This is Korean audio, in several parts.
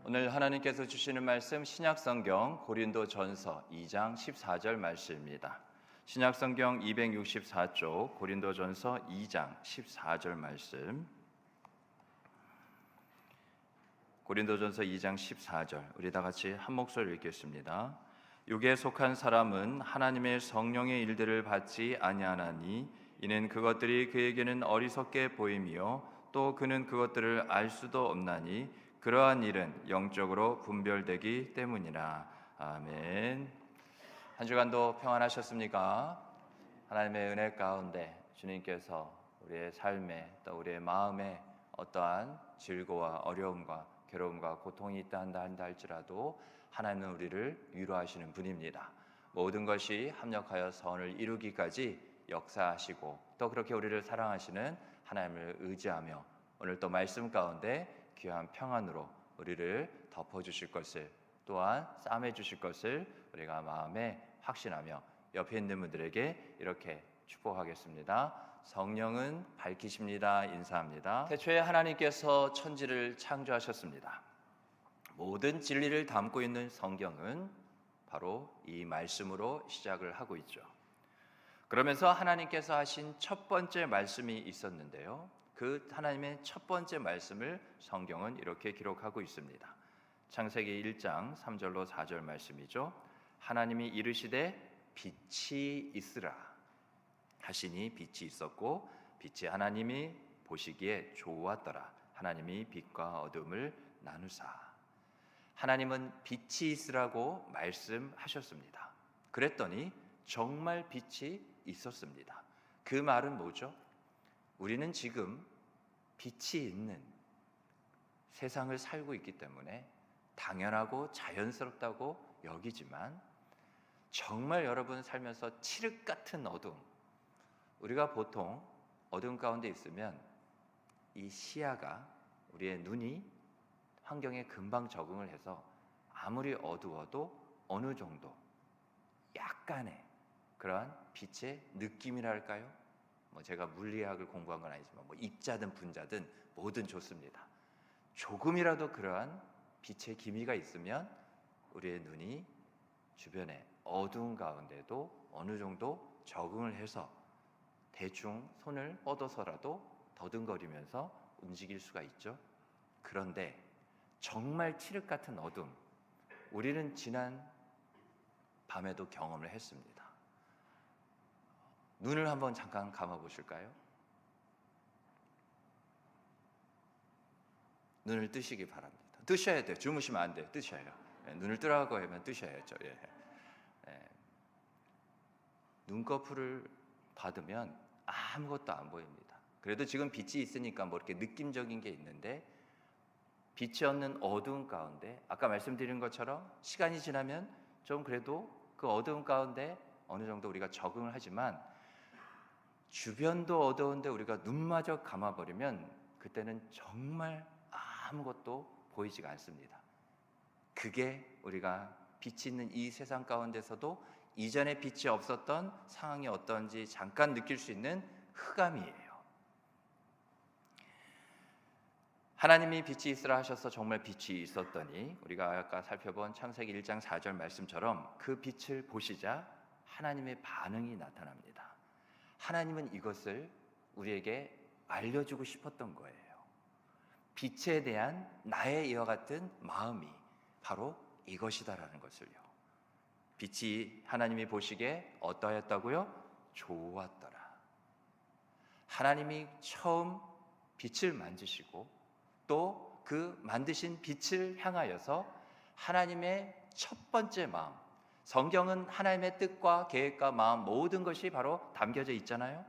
오늘 하나님께서 주시는 말씀 신약성경 고린도전서 2장 14절 말씀입니다. 신약성경 264쪽 고린도전서 2장 14절 말씀. 고린도전서 2장 14절 우리 다 같이 한 목소리 읽겠습니다. 육에 속한 사람은 하나님의 성령의 일들을 받지 아니하나니 이는 그것들이 그에게는 어리석게 보임이요 또 그는 그것들을 알 수도 없나니 그러한 일은 영적으로 분별되기 때문이라. 아멘. 한 주간도 평안하셨습니까? 하나님의 은혜 가운데 주님께서 우리의 삶에 또 우리의 마음에 어떠한 질고와 어려움과 괴로움과 고통이 있다 한다 할지라도 하나님은 우리를 위로하시는 분입니다. 모든 것이 합력하여 선을 이루기까지 역사하시고 또 그렇게 우리를 사랑하시는 하나님을 의지하며 오늘 또 말씀 가운데 귀한 평안으로 우리를 덮어주실 것을 또한 싸매 주실 것을 우리가 마음에 확신하며 옆에 있는 분들에게 이렇게 축복하겠습니다. 성령은 밝히십니다. 인사합니다. 태초에 하나님께서 천지를 창조하셨습니다. 모든 진리를 담고 있는 성경은 바로 이 말씀으로 시작을 하고 있죠. 그러면서 하나님께서 하신 첫 번째 말씀이 있었는데요, 그 하나님의 첫 번째 말씀을 성경은 이렇게 기록하고 있습니다. 창세기 1장 3절로 4절 말씀이죠. 하나님이 이르시되 빛이 있으라 하시니 빛이 있었고 빛이 하나님이 보시기에 좋았더라. 하나님이 빛과 어둠을 나누사. 하나님은 빛이 있으라고 말씀하셨습니다. 그랬더니 정말 빛이 있었습니다. 그 말은 뭐죠? 우리는 지금 빛이 있는 세상을 살고 있기 때문에 당연하고 자연스럽다고 여기지만 정말 여러분 살면서 칠흑 같은 어둠, 우리가 보통 어둠 가운데 있으면 이 시야가, 우리의 눈이 환경에 금방 적응을 해서 아무리 어두워도 어느 정도 약간의 그러한 빛의 느낌이랄까요? 제가 물리학을 공부한 건 아니지만 입자든 분자든 뭐든 좋습니다. 조금이라도 그러한 빛의 기미가 있으면 우리의 눈이 주변의 어두운 가운데도 어느 정도 적응을 해서 대충 손을 뻗어서라도 더듬거리면서 움직일 수가 있죠. 그런데 정말 칠흑 같은 어둠, 우리는 지난 밤에도 경험을 했습니다. 눈을 한번 잠깐 감아 보실까요? 눈을 뜨시기 바랍니다. 뜨셔야 돼요. 주무시면 안 돼요. 뜨셔요. 눈을 뜨라고 하면 뜨셔야죠. 눈꺼풀을 받으면 아무것도 안 보입니다. 그래도 지금 빛이 있으니까 이렇게 느낌적인 게 있는데 빛이 없는 어두운 가운데 아까 말씀드린 것처럼 시간이 지나면 좀 그래도 그 어두운 가운데 어느 정도 우리가 적응을 하지만 주변도 어두운데 우리가 눈마저 감아버리면 그때는 정말 아무것도 보이지가 않습니다. 그게 우리가 빛이 있는 이 세상 가운데서도 이전에 빛이 없었던 상황이 어떤지 잠깐 느낄 수 있는 흑암이에요. 하나님이 빛이 있으라 하셔서 정말 빛이 있었더니 우리가 아까 살펴본 창세기 1장 4절 말씀처럼 그 빛을 보시자 하나님의 반응이 나타납니다. 하나님은 이것을 우리에게 알려주고 싶었던 거예요. 빛에 대한 나의 이와 같은 마음이 바로 이것이다라는 것을요. 빛이 하나님이 보시기에 어떠하였다고요? 좋았더라. 하나님이 처음 빛을 만드시고 또 그 만드신 빛을 향하여서 하나님의 첫 번째 마음, 성경은 하나님의 뜻과 계획과 마음 모든 것이 바로 담겨져 있잖아요.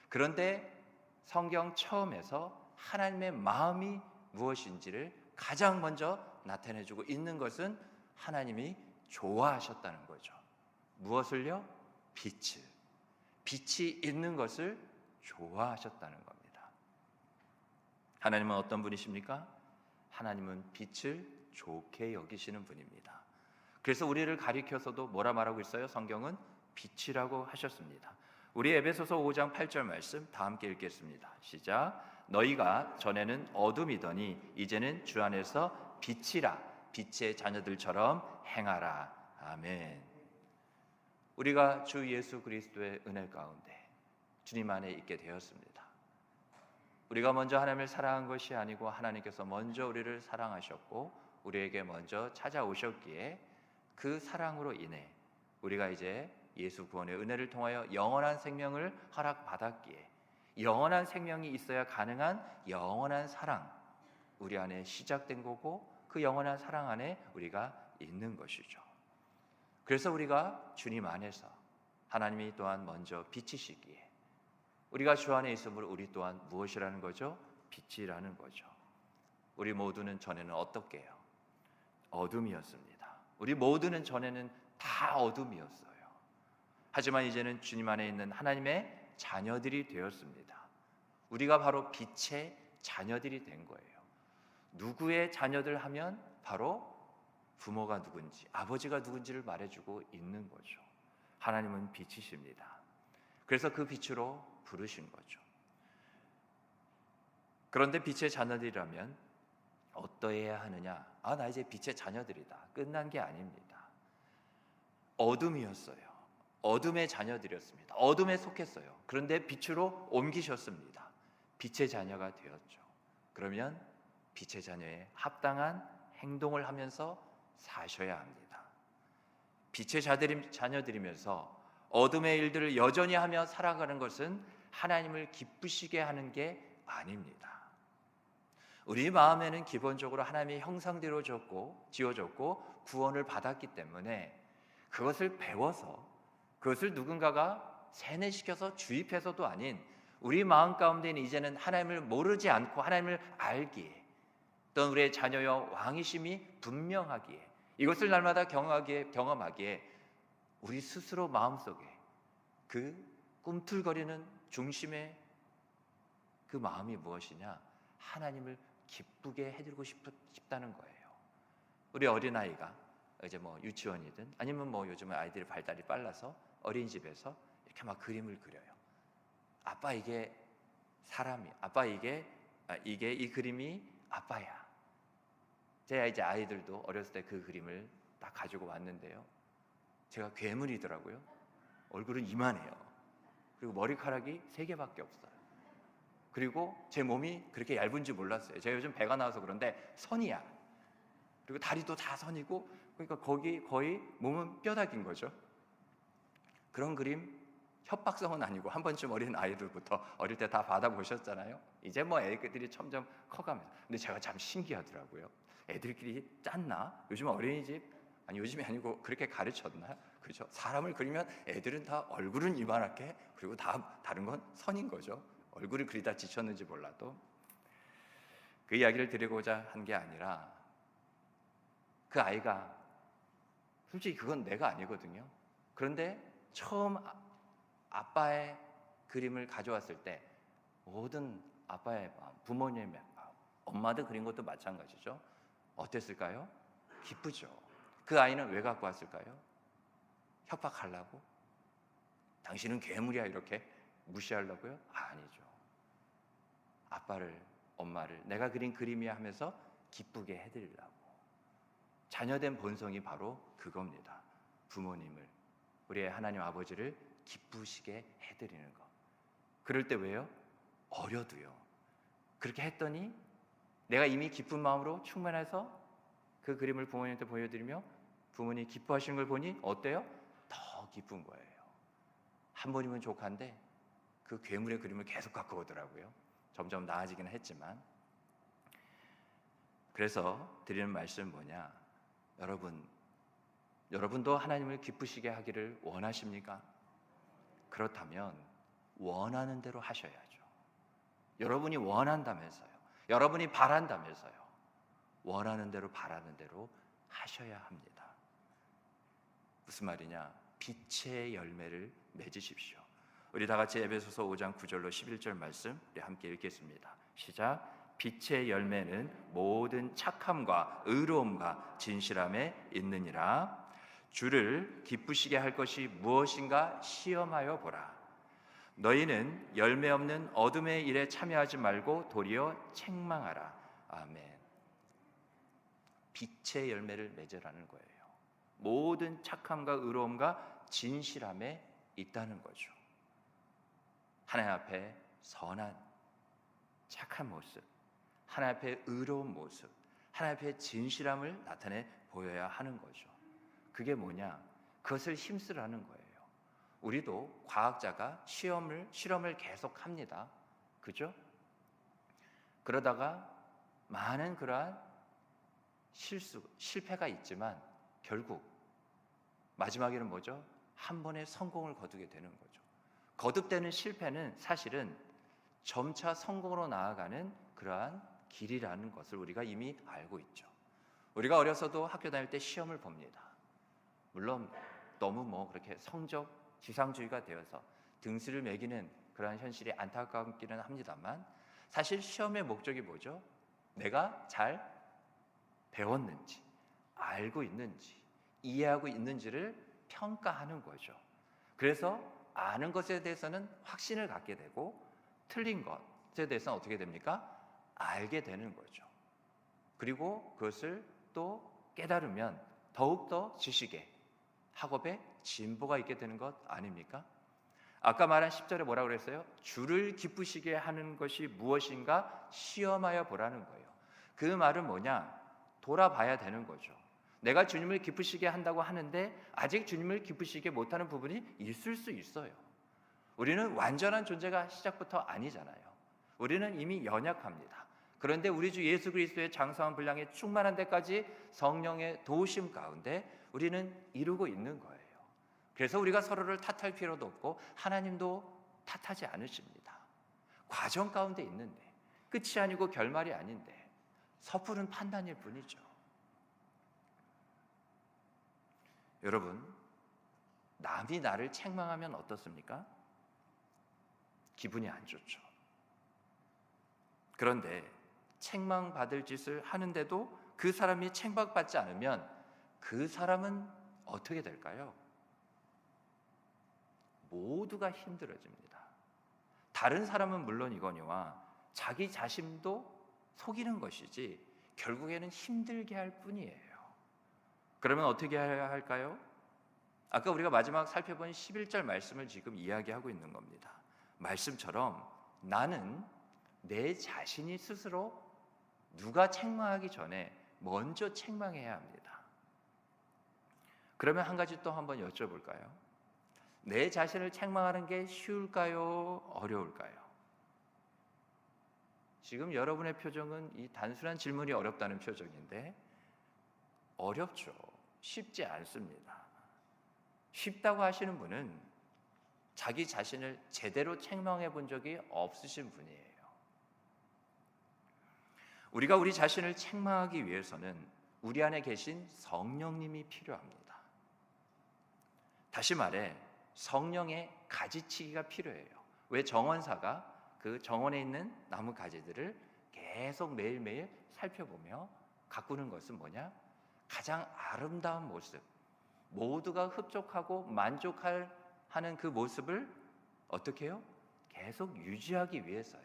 그런데 성경 처음에서 하나님의 마음이 무엇인지를 가장 먼저 나타내주고 있는 것은 하나님이 좋아하셨다는 거죠. 무엇을요? 빛을. 빛이 있는 것을 좋아하셨다는 겁니다. 하나님은 어떤 분이십니까? 하나님은 빛을 좋게 여기시는 분입니다. 그래서 우리를 가리켜서도 뭐라 말하고 있어요? 성경은 빛이라고 하셨습니다. 우리 에베소서 5장 8절 말씀 다 함께 읽겠습니다. 시작. 너희가 전에는 어둠이더니 이제는 주 안에서 빛이라 빛의 자녀들처럼 행하라. 아멘. 우리가 주 예수 그리스도의 은혜 가운데 주님 안에 있게 되었습니다. 우리가 먼저 하나님을 사랑한 것이 아니고 하나님께서 먼저 우리를 사랑하셨고 우리에게 먼저 찾아오셨기에 그 사랑으로 인해 우리가 이제 예수 구원의 은혜를 통하여 영원한 생명을 허락받았기에 영원한 생명이 있어야 가능한 영원한 사랑, 우리 안에 시작된 거고 그 영원한 사랑 안에 우리가 있는 것이죠. 그래서 우리가 주님 안에서 하나님이 또한 먼저 빛이시기에 우리가 주 안에 있으므로 우리 또한 무엇이라는 거죠? 빛이라는 거죠. 우리 모두는 전에는 어떻게 해요? 어둠이었습니다. 우리 모두는 전에는 다 어둠이었어요. 하지만 이제는 주님 안에 있는 하나님의 자녀들이 되었습니다. 우리가 바로 빛의 자녀들이 된 거예요. 누구의 자녀들 하면 바로 부모가 누군지, 아버지가 누군지를 말해주고 있는 거죠. 하나님은 빛이십니다. 그래서 그 빛으로 부르신 거죠. 그런데 빛의 자녀들이라면 어떠해야 하느냐? 나 이제 빛의 자녀들이다. 끝난 게 아닙니다. 어둠이었어요. 어둠의 자녀들이었습니다. 어둠에 속했어요. 그런데 빛으로 옮기셨습니다. 빛의 자녀가 되었죠. 그러면 빛의 자녀에 합당한 행동을 하면서 사셔야 합니다. 빛의 자녀들이면서 어둠의 일들을 여전히 하며 살아가는 것은 하나님을 기쁘시게 하는 게 아닙니다. 우리 마음에는 기본적으로 하나님의 형상대로 지어졌고 구원을 받았기 때문에 그것을 배워서 그것을 누군가가 세뇌시켜서 주입해서도 아닌 우리 마음 가운데는 이제는 하나님을 모르지 않고 하나님을 알기에 또는 우리의 자녀여 왕이심이 분명하기에 이것을 날마다 경험하기에 우리 스스로 마음속에 그 꿈틀거리는 중심의 그 마음이 무엇이냐? 하나님을 기쁘게 해드리고 싶다는 거예요. 우리 어린아이가 이제 유치원이든 아니면 요즘은 아이들이 발달이 빨라서 어린이집에서 이렇게 막 그림을 그려요. 아빠 이게 사람이, 아빠 이게 이 그림이 아빠야. 제가 이제 아이들도 어렸을 때 그 그림을 딱 가지고 왔는데요. 제가 괴물이더라고요. 얼굴은 이만해요. 그리고 머리카락이 3개밖에 없어요. 그리고 제 몸이 그렇게 얇은지 몰랐어요. 제가 요즘 배가 나와서 그런데 선이야. 그리고 다리도 다 선이고 그러니까 거기 거의 몸은 뼈다귀인 거죠. 그런 그림 협박성은 아니고 한 번쯤 어린 아이들부터 어릴 때 다 받아보셨잖아요. 이제 애들이 점점 커가면서. 근데 제가 참 신기하더라고요. 애들끼리 짰나? 요즘 어린이집 요즘이 아니고 그렇게 가르쳤나? 그렇죠? 사람을 그리면 애들은 다 얼굴은 이만하게 그리고 다른 건 선인 거죠. 얼굴을 그리다 지쳤는지 몰라도 그 이야기를 드리고자 한 게 아니라 그 아이가 솔직히 그건 내가 아니거든요. 그런데 처음 아빠의 그림을 가져왔을 때 모든 아빠의 마음, 부모님의 마음, 엄마도 그린 것도 마찬가지죠. 어땠을까요? 기쁘죠. 그 아이는 왜 갖고 왔을까요? 협박하려고? 당신은 괴물이야 이렇게 무시하려고요? 아니죠. 아빠를, 엄마를 내가 그린 그림이야 하면서 기쁘게 해드리려고. 자녀된 본성이 바로 그겁니다. 부모님을, 우리의 하나님 아버지를 기쁘시게 해드리는 것. 그럴 때 왜요? 어려도요. 그렇게 했더니 내가 이미 기쁜 마음으로 충만해서 그 그림을 부모님한테 보여드리며 부모님이 기뻐하시는 걸 보니 어때요? 더 기쁜 거예요. 한 번이면 족한데 그 괴물의 그림을 계속 갖고 오더라고요. 점점 나아지긴 했지만. 그래서 드리는 말씀은 뭐냐? 여러분도 하나님을 기쁘시게 하기를 원하십니까? 그렇다면 원하는 대로 하셔야죠. 여러분이 원한다면서요. 여러분이 바란다면서요. 원하는 대로 바라는 대로 하셔야 합니다. 무슨 말이냐? 빛의 열매를 맺으십시오. 우리 다 같이 에베소서 5장 9절로 11절 말씀 우리 함께 읽겠습니다. 시작. 빛의 열매는 모든 착함과 의로움과 진실함에 있느니라. 주를 기쁘시게 할 것이 무엇인가 시험하여 보라. 너희는 열매 없는 어둠의 일에 참여하지 말고 도리어 책망하라. 아멘. 빛의 열매를 맺으라는 거예요. 모든 착함과 의로움과 진실함에 있다는 거죠. 하나님 앞에 선한 착한 모습, 하나님 앞에 의로운 모습, 하나님 앞에 진실함을 나타내 보여야 하는 거죠. 그게 뭐냐? 그것을 힘쓰라는 거예요. 우리도 과학자가 실험을 계속합니다. 그죠? 그러다가 많은 그러한 실패가 있지만 결국 마지막에는 뭐죠? 한 번의 성공을 거두게 되는 거죠. 거듭되는 실패는 사실은 점차 성공으로 나아가는 그러한 길이라는 것을 우리가 이미 알고 있죠. 우리가 어려서도 학교 다닐 때 시험을 봅니다. 물론 너무 그렇게 성적 지상주의가 되어서 등수를 매기는 그러한 현실이 안타깝기는 합니다만, 사실 시험의 목적이 뭐죠? 내가 잘 배웠는지, 알고 있는지, 이해하고 있는지를 평가하는 거죠. 그래서 아는 것에 대해서는 확신을 갖게 되고, 틀린 것에 대해서는 어떻게 됩니까? 알게 되는 거죠. 그리고 그것을 또 깨달으면 더욱더 지식에, 학업에 진보가 있게 되는 것 아닙니까? 아까 말한 10절에 뭐라고 그랬어요? 주를 기쁘시게 하는 것이 무엇인가 시험하여 보라는 거예요. 그 말은 뭐냐? 돌아봐야 되는 거죠. 내가 주님을 기쁘시게 한다고 하는데 아직 주님을 기쁘시게 못하는 부분이 있을 수 있어요. 우리는 완전한 존재가 시작부터 아니잖아요. 우리는 이미 연약합니다. 그런데 우리 주 예수 그리스도의 장성한 분량에 충만한 데까지 성령의 도우심 가운데 우리는 이루고 있는 거예요. 그래서 우리가 서로를 탓할 필요도 없고 하나님도 탓하지 않으십니다. 과정 가운데 있는데, 끝이 아니고 결말이 아닌데 섣부른 판단일 뿐이죠. 여러분, 남이 나를 책망하면 어떻습니까? 기분이 안 좋죠. 그런데 책망받을 짓을 하는데도 그 사람이 책망받지 않으면 그 사람은 어떻게 될까요? 모두가 힘들어집니다. 다른 사람은 물론이거니와 자기 자신도 속이는 것이지 결국에는 힘들게 할 뿐이에요. 그러면 어떻게 해야 할까요? 아까 우리가 마지막 살펴본 11절 말씀을 지금 이야기하고 있는 겁니다. 말씀처럼 나는 내 자신이 스스로 누가 책망하기 전에 먼저 책망해야 합니다. 그러면 한 가지 또 한번 여쭤볼까요? 내 자신을 책망하는 게 쉬울까요? 어려울까요? 지금 여러분의 표정은 이 단순한 질문이 어렵다는 표정인데 어렵죠. 쉽지 않습니다. 쉽다고 하시는 분은 자기 자신을 제대로 책망해 본 적이 없으신 분이에요. 우리가 우리 자신을 책망하기 위해서는 우리 안에 계신 성령님이 필요합니다. 다시 말해 성령의 가지치기가 필요해요. 왜 정원사가 그 정원에 있는 나무 가지들을 계속 매일매일 살펴보며 가꾸는 것은 뭐냐? 가장 아름다운 모습, 모두가 흡족하고 만족하는 그 모습을 어떻게 해요? 계속 유지하기 위해서예요.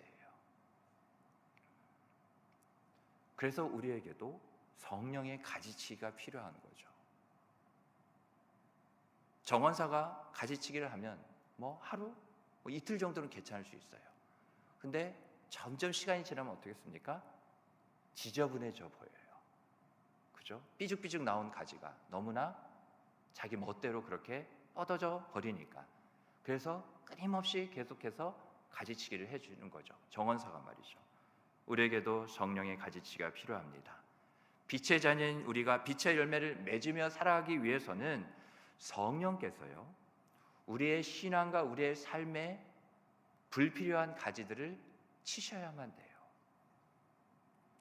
그래서 우리에게도 성령의 가지치기가 필요한 거죠. 정원사가 가지치기를 하면 하루, 이틀 정도는 괜찮을 수 있어요. 근데 점점 시간이 지나면 어떻겠습니까? 지저분해져 보여요. 그죠? 삐죽삐죽 나온 가지가 너무나 자기 멋대로 그렇게 뻗어져 버리니까. 그래서 끊임없이 계속해서 가지치기를 해주는 거죠. 정원사가 말이죠. 우리에게도 성령의 가지치기가 필요합니다. 빛의 자녀인 우리가 빛의 열매를 맺으며 살아가기 위해서는 성령께서요, 우리의 신앙과 우리의 삶에 불필요한 가지들을 치셔야만 돼요.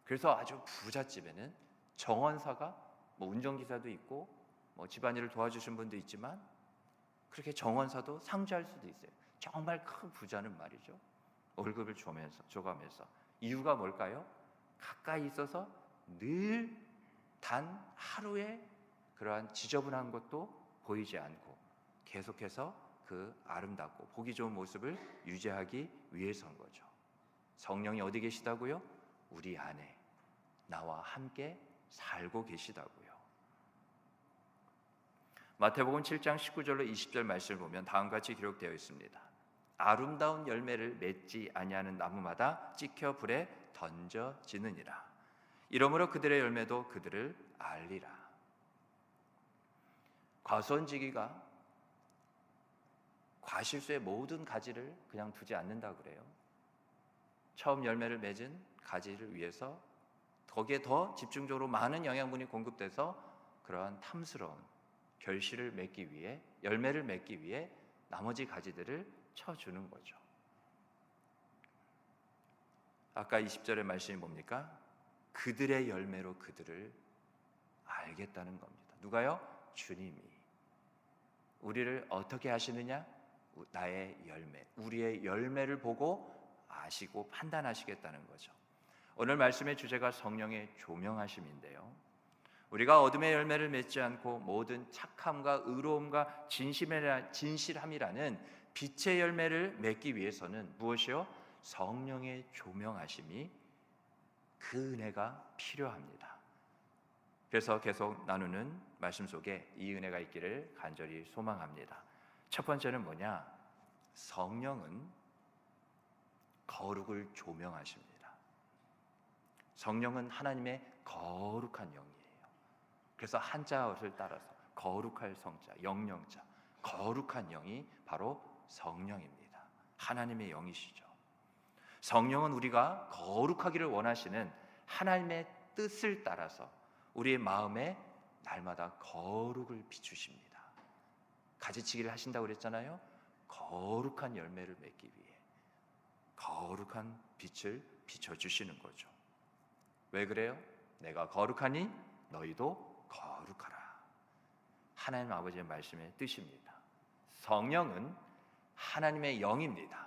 그래서 아주 부잣집에는 정원사가 운전기사도 있고 집안일을 도와주신 분도 있지만 그렇게 정원사도 상주할 수도 있어요. 정말 큰 부자는 말이죠. 월급을 줘가면서. 이유가 뭘까요? 가까이 있어서 늘 단 하루의 그러한 지저분한 것도 보이지 않고 계속해서 그 아름답고 보기 좋은 모습을 유지하기 위해서인 거죠. 성령이 어디 계시다고요? 우리 안에 나와 함께 살고 계시다고요. 마태복음 7장 19절로 20절 말씀을 보면 다음과 같이 기록되어 있습니다. 아름다운 열매를 맺지 아니하는 나무마다 찍혀 불에 던져지느니라. 이러므로 그들의 열매도 그들을 알리라. 과수원지기가 과실수의 모든 가지를 그냥 두지 않는다 그래요. 처음 열매를 맺은 가지를 위해서 거기에 더 집중적으로 많은 영양분이 공급돼서 그러한 탐스러운 결실을 맺기 위해, 열매를 맺기 위해 나머지 가지들을 쳐주는 거죠. 아까 20절의 말씀이 뭡니까? 그들의 열매로 그들을 알겠다는 겁니다. 누가요? 주님이. 우리를 어떻게 하시느냐? 나의 열매, 우리의 열매를 보고 아시고 판단하시겠다는 거죠. 오늘 말씀의 주제가 성령의 조명하심인데요, 우리가 어둠의 열매를 맺지 않고 모든 착함과 의로움과 진실함이라는 빛의 열매를 맺기 위해서는 무엇이요? 성령의 조명하심이, 그 은혜가 필요합니다. 그래서 계속 나누는 말씀 속에 이 은혜가 있기를 간절히 소망합니다. 첫 번째는 뭐냐? 성령은 거룩을 조명하십니다. 성령은 하나님의 거룩한 영이에요. 그래서 한자어를 따라서 거룩할 성자, 영령자, 거룩한 영이 바로 성령입니다. 하나님의 영이시죠. 성령은 우리가 거룩하기를 원하시는 하나님의 뜻을 따라서 우리의 마음에 날마다 거룩을 비추십니다. 가지치기를 하신다고 그랬잖아요. 거룩한 열매를 맺기 위해 거룩한 빛을 비춰주시는 거죠. 왜 그래요? 내가 거룩하니 너희도 거룩하라. 하나님 아버지의 말씀의 뜻입니다. 성령은 하나님의 영입니다.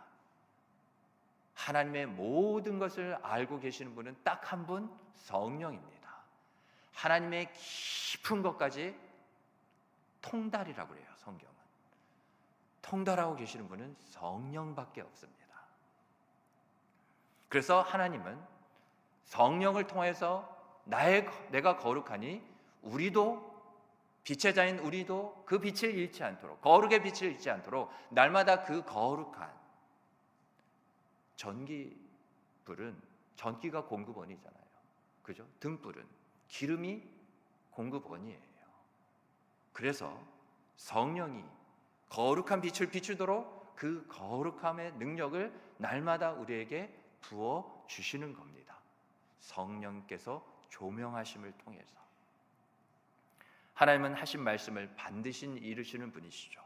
하나님의 모든 것을 알고 계시는 분은 딱 한 분, 성령입니다. 하나님의 깊은 것까지 통달이라고 그래요. 성경은 통달하고 계시는 분은 성령밖에 없습니다. 그래서 하나님은 성령을 통해서 내가 거룩하니 우리도, 빛의 자인 우리도 그 빛을 잃지 않도록, 거룩의 빛을 잃지 않도록 날마다 그 거룩한 전기불은, 전기가 공급원이잖아요. 그죠? 등불은 기름이 공급원이에요. 그래서 성령이 거룩한 빛을 비추도록 그 거룩함의 능력을 날마다 우리에게 부어 주시는 겁니다. 성령께서 조명하심을 통해서. 하나님은 하신 말씀을 반드시 이루시는 분이시죠.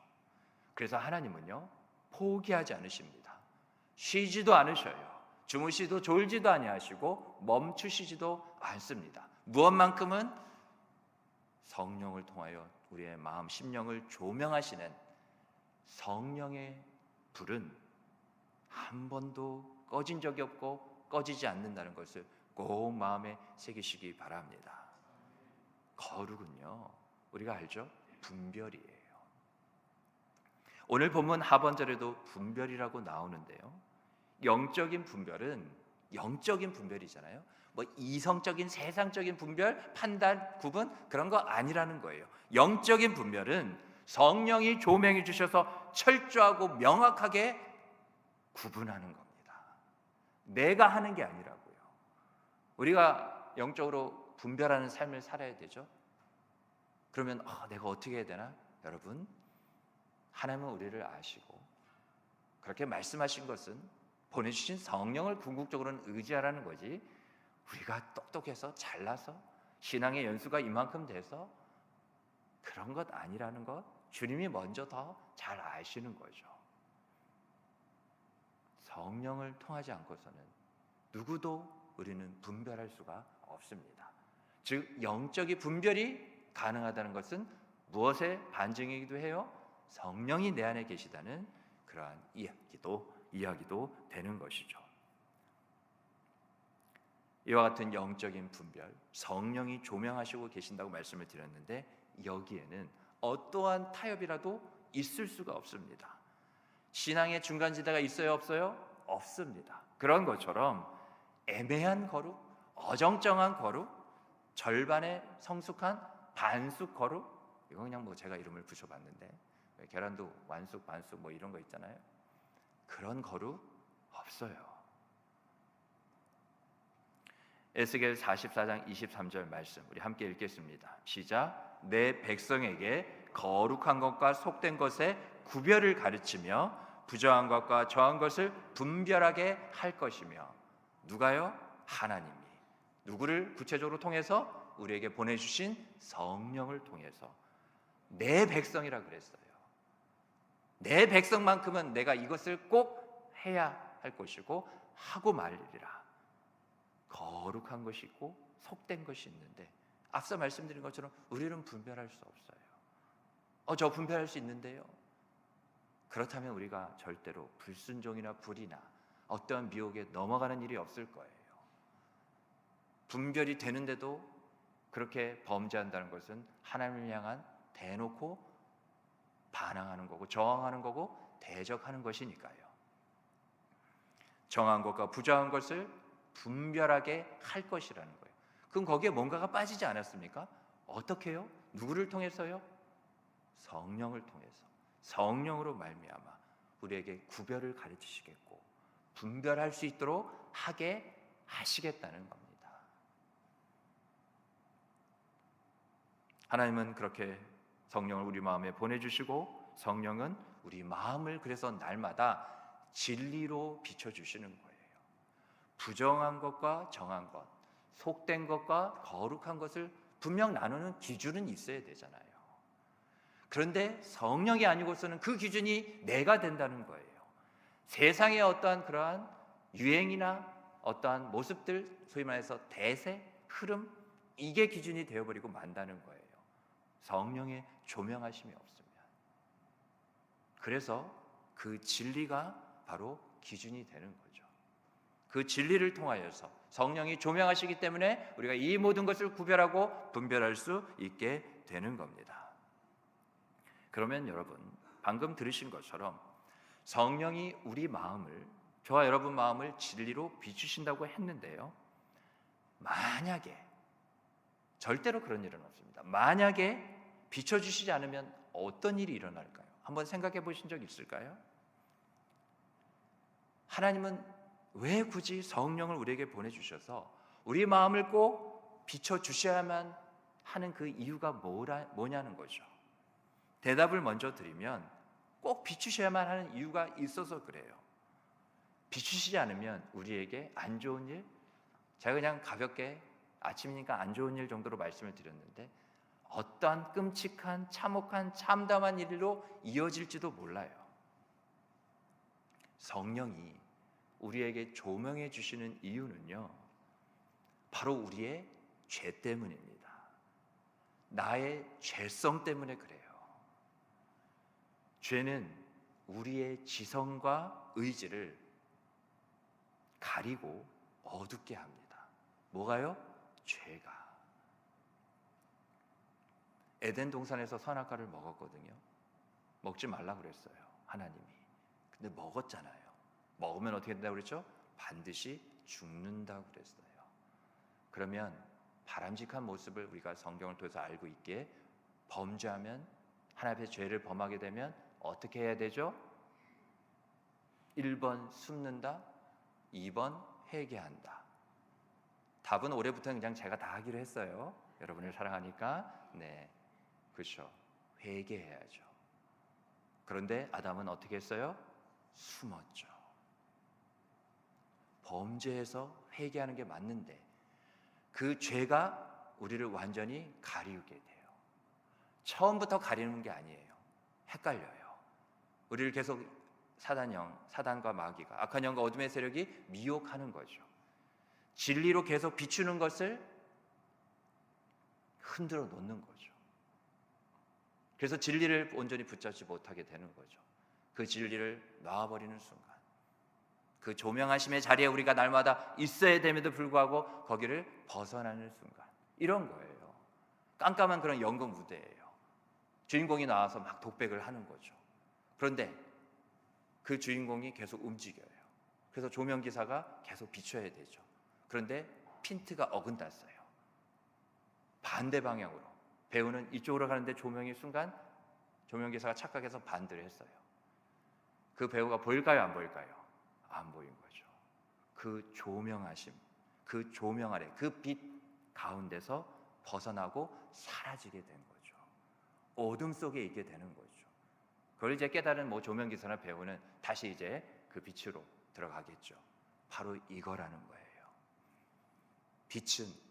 그래서 하나님은요, 포기하지 않으십니다. 쉬지도 않으셔요. 주무시도 졸지도 아니하시고 멈추시지도 않습니다. 무엇만큼은 성령을 통하여 우리의 마음, 심령을 조명하시는 성령의 불은 한 번도 꺼진 적이 없고 꺼지지 않는다는 것을 꼭 마음에 새기시기 바랍니다. 거룩은요, 우리가 알죠? 분별이에요. 오늘 본문 하반절에도 분별이라고 나오는데요, 영적인 분별은 영적인 분별이잖아요. 뭐 이성적인 세상적인 분별, 판단, 구분 그런 거 아니라는 거예요. 영적인 분별은 성령이 조명해 주셔서 철저하고 명확하게 구분하는 겁니다. 내가 하는 게 아니라고요. 우리가 영적으로 분별하는 삶을 살아야 되죠. 그러면 내가 어떻게 해야 되나? 여러분, 하나님은 우리를 아시고 그렇게 말씀하신 것은 보내주신 성령을 궁극적으로는 의지하라는 거지, 우리가 똑똑해서 잘나서 신앙의 연수가 이만큼 돼서 그런 것 아니라는 것, 주님이 먼저 더 잘 아시는 거죠. 성령을 통하지 않고서는 누구도 우리는 분별할 수가 없습니다. 즉 영적인 분별이 가능하다는 것은 무엇의 반증이기도 해요? 성령이 내 안에 계시다는 그러한 이야기도 되는 것이죠. 이와 같은 영적인 분별, 성령이 조명하시고 계신다고 말씀을 드렸는데, 여기에는 어떠한 타협이라도 있을 수가 없습니다. 신앙의 중간지대가 있어요, 없어요? 없습니다. 그런 것처럼 애매한 거룩, 어정쩡한 거룩, 절반의 성숙한 반숙 거룩? 이거 그냥 뭐 제가 이름을 붙여봤는데, 계란도 완숙, 반숙 뭐 이런 거 있잖아요. 그런 거룩 없어요. 에스겔 44장 23절 말씀 우리 함께 읽겠습니다. 시작. 내 백성에게 거룩한 것과 속된 것의 구별을 가르치며 부정한 것과 정한 것을 분별하게 할 것이며. 누가요? 하나님이. 누구를 구체적으로 통해서? 우리에게 보내주신 성령을 통해서. 내 백성이라 그랬어요. 내 백성만큼은 내가 이것을 꼭 해야 할 것이고 하고 말리리라. 거룩한 것이 있고 속된 것이 있는데, 앞서 말씀드린 것처럼 우리는 분별할 수 없어요. 저 분별할 수 있는데요. 그렇다면 우리가 절대로 불순종이나 불의나 어떠한 미혹에 넘어가는 일이 없을 거예요. 분별이 되는데도 그렇게 범죄한다는 것은 하나님을 향한 대놓고 반항하는 거고 저항하는 거고 대적하는 것이니까요. 정한 것과 부정한 것을 분별하게 할 것이라는 거예요. 그럼 거기에 뭔가가 빠지지 않았습니까? 어떻게 해요? 누구를 통해서요? 성령을 통해서. 성령으로 말미암아 우리에게 구별을 가르치시겠고 분별할 수 있도록 하게 하시겠다는 겁니다. 하나님은 그렇게 성령을 우리 마음에 보내주시고 성령은 우리 마음을 그래서 날마다 진리로 비춰주시는 거예요. 부정한 것과 정한 것, 속된 것과 거룩한 것을 분명 나누는 기준은 있어야 되잖아요. 그런데 성령이 아니고서는 그 기준이 내가 된다는 거예요. 세상의 어떠한 그러한 유행이나 어떠한 모습들, 소위 말해서 대세, 흐름, 이게 기준이 되어버리고 만다는 거예요. 성령의 조명하심이 없으면. 그래서 그 진리가 바로 기준이 되는 거죠. 그 진리를 통하여서 성령이 조명하시기 때문에 우리가 이 모든 것을 구별하고 분별할 수 있게 되는 겁니다. 그러면 여러분, 방금 들으신 것처럼 성령이 우리 마음을, 저와 여러분 마음을 진리로 비추신다고 했는데요, 만약에, 절대로 그런 일은 없습니다. 만약에 비춰주시지 않으면 어떤 일이 일어날까요? 한번 생각해 보신 적 있을까요? 하나님은 왜 굳이 성령을 우리에게 보내주셔서 우리 마음을 꼭 비춰주셔야만 하는 그 이유가 뭐냐는 거죠. 대답을 먼저 드리면 꼭 비추셔야만 하는 이유가 있어서 그래요. 비추시지 않으면 우리에게 안 좋은 일, 제가 그냥 가볍게 아침이니까 안 좋은 일 정도로 말씀을 드렸는데 어떠한 끔찍한, 참혹한, 참담한 일로 이어질지도 몰라요. 성령이 우리에게 조명해 주시는 이유는요, 바로 우리의 죄 때문입니다. 나의 죄성 때문에 그래요. 죄는 우리의 지성과 의지를 가리고 어둡게 합니다. 뭐가요? 죄가. 에덴 동산에서 선악과를 먹었거든요. 먹지 말라 그랬어요, 하나님이. 근데 먹었잖아요. 먹으면 어떻게 된다고 그랬죠? 반드시 죽는다고 그랬어요. 그러면 바람직한 모습을 우리가 성경을 통해서 알고 있기에 범죄하면, 하나님 앞에 죄를 범하게 되면 어떻게 해야 되죠? 1번 숨는다, 2번 회개한다. 답은 올해부터는 그냥 제가 다 하기로 했어요. 여러분을 사랑하니까. 네, 그렇죠. 회개해야죠. 그런데 아담은 어떻게 했어요? 숨었죠. 범죄해서 회개하는 게 맞는데 그 죄가 우리를 완전히 가리우게 돼요. 처음부터 가리는 게 아니에요. 헷갈려요. 우리를 계속 사단과 마귀가, 악한 영과 어둠의 세력이 미혹하는 거죠. 진리로 계속 비추는 것을 흔들어 놓는 거죠. 그래서 진리를 온전히 붙잡지 못하게 되는 거죠. 그 진리를 놔버리는 순간, 그 조명하심의 자리에 우리가 날마다 있어야 됨에도 불구하고 거기를 벗어나는 순간, 이런 거예요. 깜깜한 그런 연극 무대예요. 주인공이 나와서 막 독백을 하는 거죠. 그런데 그 주인공이 계속 움직여요. 그래서 조명기사가 계속 비춰야 되죠. 그런데 핀트가 어긋났어요. 반대 방향으로, 배우는 이쪽으로 가는데 조명이 순간 조명기사가 착각해서 반대를 했어요. 그 배우가 보일까요? 안 보일까요? 안 보인 거죠. 그 조명하심, 그 조명 아래, 그 빛 가운데서 벗어나고 사라지게 된 거죠. 어둠 속에 있게 되는 거죠. 그걸 이제 깨달은 조명기사나 배우는 다시 이제 그 빛으로 들어가겠죠. 바로 이거라는 거예요. 빛은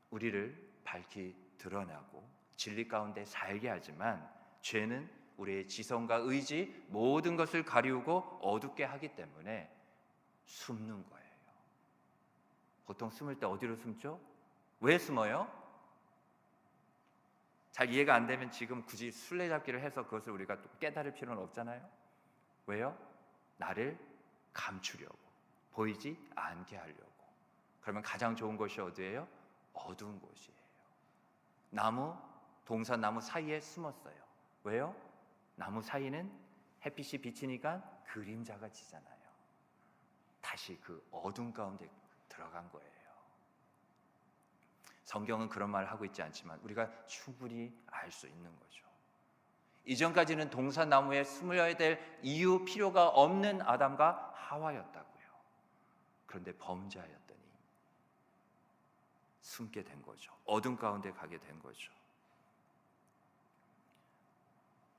우리를 밝히 드러나고 진리 가운데 살게 하지만, 죄는 우리의 지성과 의지 모든 것을 가리우고 어둡게 하기 때문에 숨는 거예요. 보통 숨을 때 어디로 숨죠? 왜 숨어요? 잘 이해가 안 되면 지금 굳이 술래잡기를 해서 그것을 우리가 또 깨달을 필요는 없잖아요. 왜요? 나를 감추려고, 보이지 않게 하려고. 그러면 가장 좋은 곳이 어디예요? 어두운 곳이에요. 동산나무 사이에 숨었어요. 왜요? 나무 사이는 햇빛이 비치니까 그림자가 지잖아요. 다시 그 어둠 가운데 들어간 거예요. 성경은 그런 말을 하고 있지 않지만 우리가 충분히 알 수 있는 거죠. 이전까지는 동산나무에 숨어야 될 이유, 필요가 없는 아담과 하와였다고요. 그런데 범죄하였더니 숨게 된 거죠. 어둠 가운데 가게 된 거죠.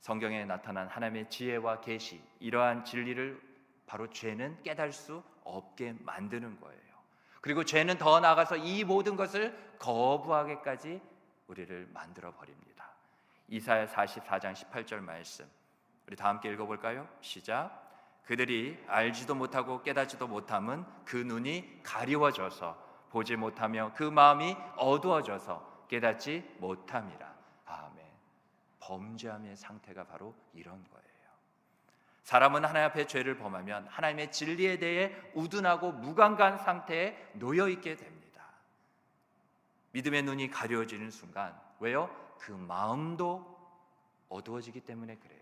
성경에 나타난 하나님의 지혜와 계시, 이러한 진리를 바로 죄는 깨달을 수 없게 만드는 거예요. 그리고 죄는 더 나아가서 이 모든 것을 거부하게까지 우리를 만들어 버립니다. 이사야 44장 18절 말씀, 우리 다 함께 읽어볼까요? 시작. 그들이 알지도 못하고 깨닫지도 못함은 그 눈이 가리워져서 보지 못하며 그 마음이 어두워져서 깨닫지 못함이라. 아멘. 범죄함의 상태가 바로 이런 거예요. 사람은 하나님 앞에 죄를 범하면 하나님의 진리에 대해 우둔하고 무감각한 상태에 놓여있게 됩니다. 믿음의 눈이 가려워지는 순간, 왜요? 그 마음도 어두워지기 때문에 그래요.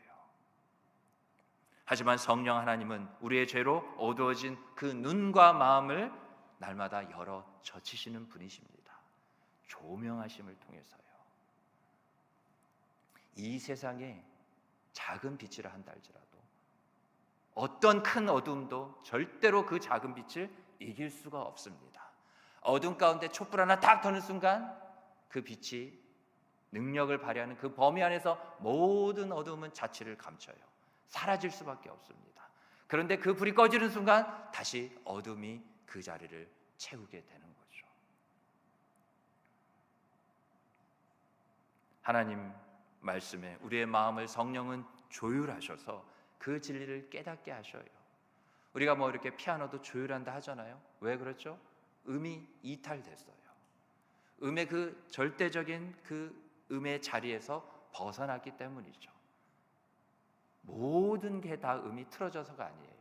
하지만 성령 하나님은 우리의 죄로 어두워진 그 눈과 마음을 날마다 열어 젖히시는 분이십니다. 조명하심을 통해서요. 이 세상에 작은 빛이라 한다 할지라도 어떤 큰 어둠도 절대로 그 작은 빛을 이길 수가 없습니다. 어둠 가운데 촛불 하나 딱 터는 순간 그 빛이 능력을 발휘하는 그 범위 안에서 모든 어둠은 자취를 감춰요. 사라질 수밖에 없습니다. 그런데 그 불이 꺼지는 순간 다시 어둠이 그 자리를 채우게 되는 거죠. 하나님 말씀에 우리의 마음을 성령은 조율하셔서 그 진리를 깨닫게 하셔요. 우리가 이렇게 피아노도 조율한다 하잖아요. 왜 그렇죠? 음이 이탈됐어요. 음의 그 절대적인 그 음의 자리에서 벗어났기 때문이죠. 모든 게 다 음이 틀어져서가 아니에요.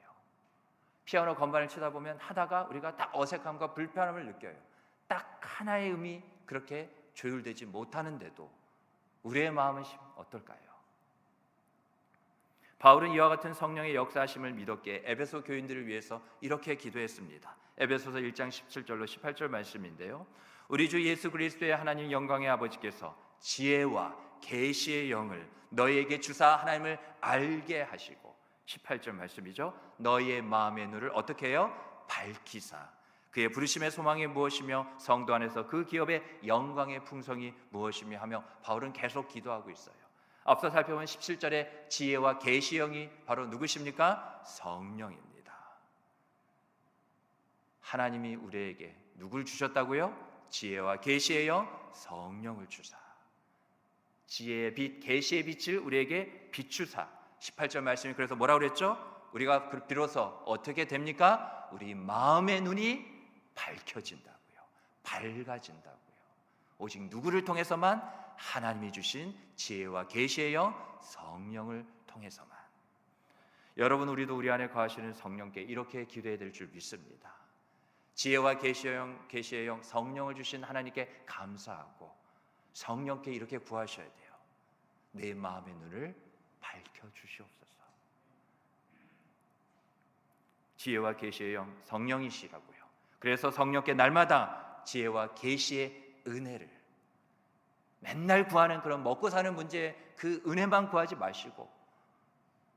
피아노 건반을 치다 보면 하다가 우리가 딱 어색함과 불편함을 느껴요. 딱 하나의 음이 그렇게 조율되지 못하는데도 우리의 마음은 어떨까요? 바울은 이와 같은 성령의 역사하심을 믿었기에 에베소 교인들을 위해서 이렇게 기도했습니다. 에베소서 1장 17절로 18절 말씀인데요, 우리 주 예수 그리스도의 하나님 영광의 아버지께서 지혜와 계시의 영을 너희에게 주사 하나님을 알게 하시고, 18절 말씀이죠, 너희의 마음의 눈을 어떻게 해요? 밝히사 그의 부르심의 소망이 무엇이며 성도 안에서 그 기업의 영광의 풍성이 무엇이며 하며 바울은 계속 기도하고 있어요. 앞서 살펴본 17절의 지혜와 계시의 영이 바로 누구십니까? 성령입니다. 하나님이 우리에게 누굴 주셨다고요? 지혜와 계시의 영, 성령을 주사 지혜의 빛, 계시의 빛을 우리에게 비추사. 18절 말씀이 그래서 뭐라고 그랬죠? 우리가 비로소 어떻게 됩니까? 우리 마음의 눈이 밝혀진다고요. 밝아진다고요. 오직 누구를 통해서만? 하나님이 주신 지혜와 계시의 영, 성령을 통해서만. 여러분, 우리도 우리 안에 거하시는 성령께 이렇게 기도해야 될 줄 믿습니다. 지혜와 계시의 영, 성령을 주신 하나님께 감사하고 성령께 이렇게 구하셔야 돼요. 내 마음의 눈을 밝혀주시옵소서. 지혜와 계시의 영, 성령이시라고요. 그래서 성령께 날마다 지혜와 계시의 은혜를, 맨날 구하는 그런 먹고 사는 문제의 그 은혜만 구하지 마시고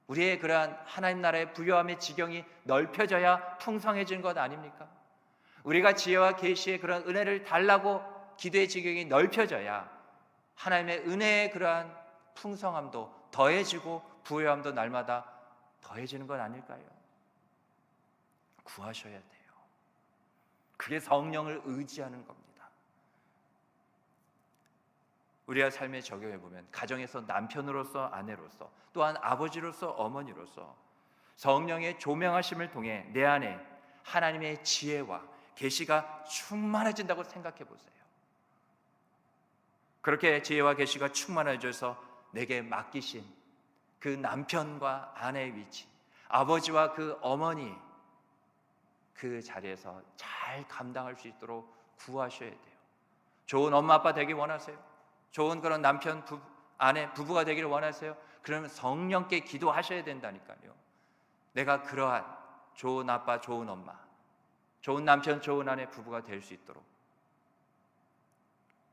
우리의 그러한 하나님 나라의 부요함의 지경이 넓혀져야 풍성해진 것 아닙니까? 우리가 지혜와 계시의 그런 은혜를 달라고 기도의 지경이 넓혀져야 하나님의 은혜의 그러한 풍성함도 더해지고 부요함도 날마다 더해지는 것 아닐까요? 구하셔야 돼요. 그게 성령을 의지하는 겁니다. 우리가 삶에 적용해 보면 가정에서 남편으로서, 아내로서, 또한 아버지로서, 어머니로서 성령의 조명하심을 통해 내 안에 하나님의 지혜와 계시가 충만해진다고 생각해 보세요. 그렇게 지혜와 계시가 충만해져서 내게 맡기신 그 남편과 아내의 위치, 아버지와 그 어머니 그 자리에서 잘 감당할 수 있도록 구하셔야 돼요. 좋은 엄마 아빠 되길 원하세요? 좋은 그런 남편, 아내, 부부가 되기를 원하세요? 그러면 성령께 기도하셔야 된다니까요. 내가 그러한 좋은 아빠, 좋은 엄마, 좋은 남편, 좋은 아내, 부부가 될 수 있도록,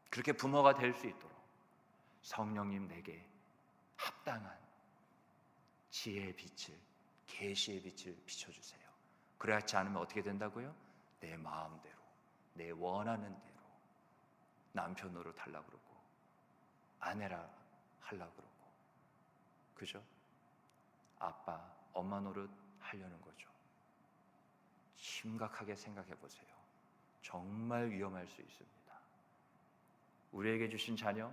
그렇게 부모가 될 수 있도록 성령님 내게 합당한 지혜의 빛을, 계시의 빛을 비춰주세요. 그렇지 않으면 어떻게 된다고요? 내 마음대로, 내 원하는 대로 남편으로 달라고 그러고 아내라 하려고 그러고, 그죠? 아빠, 엄마 노릇 하려는 거죠. 심각하게 생각해 보세요. 정말 위험할 수 있습니다. 우리에게 주신 자녀,